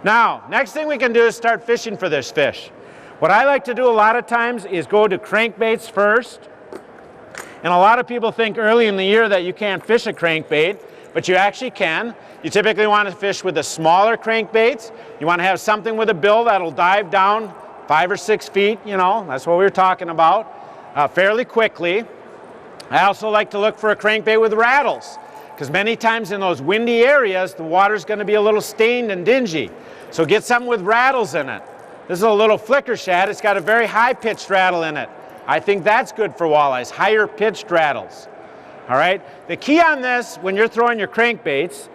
Now, next thing we can do is start fishing for this fish. What I like to do a lot of times is go to crankbaits first. And a lot of people think early in the year that you can't fish a crankbait, but you actually can. You typically want to fish with the smaller crankbaits. You want to have something with a bill that'll dive down 5 or 6 feet, you know, that's what we were talking about, fairly quickly. I also like to look for a crankbait with rattles, because many times in those windy areas, the water's going to be a little stained and dingy. So get something with rattles in it. This is a little flicker shad. It's got a very high-pitched rattle in it. I think that's good for walleyes, higher pitched rattles. All right? The key on this, when you're throwing your crankbaits,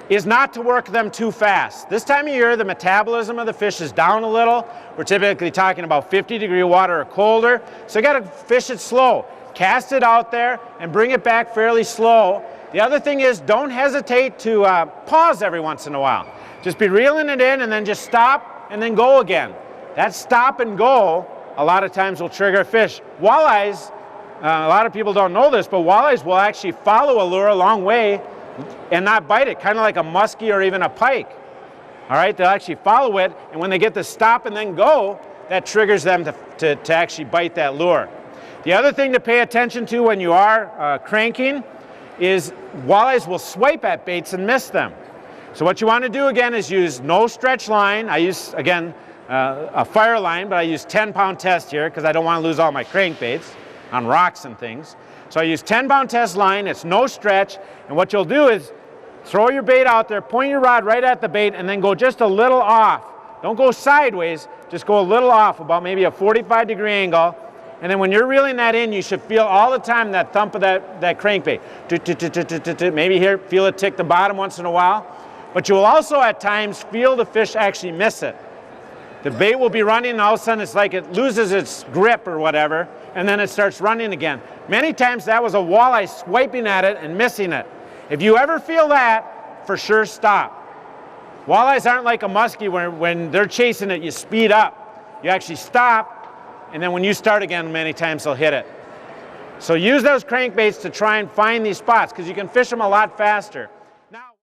is not to work them too fast. This time of year, the metabolism of the fish is down a little. We're typically talking about 50-degree water or colder. So you got to fish it slow. Cast it out there and bring it back fairly slow. The other thing is, don't hesitate to pause every once in a while. Just be reeling it in and then just stop and then go again. That stop and go a lot of times will trigger a fish. Walleyes, a lot of people don't know this, but walleyes will actually follow a lure a long way and not bite it, kind of like a muskie or even a pike. All right, they'll actually follow it, and when they get to stop and then go, that triggers them to actually bite that lure. The other thing to pay attention to when you are cranking is walleyes will swipe at baits and miss them. So what you want to do again is use no stretch line. I use, again, a fire line, but I use 10-pound test here because I don't want to lose all my crankbaits on rocks and things. So I use 10-pound test line, it's no stretch, and what you'll do is throw your bait out there, point your rod right at the bait, and then go just a little off. Don't go sideways, just go a little off, about maybe a 45-degree angle, and then when you're reeling that in, you should feel all the time that thump of that crankbait. Maybe here, feel it tick the bottom once in a while, but you will also at times feel the fish actually miss it. The bait will be running and all of a sudden it's like it loses its grip or whatever, and then it starts running again. Many times that was a walleye swiping at it and missing it. If you ever feel that, for sure stop. Walleyes aren't like a muskie where when they're chasing it, you speed up. You actually stop, and then when you start again, many times they'll hit it. So use those crankbaits to try and find these spots because you can fish them a lot faster.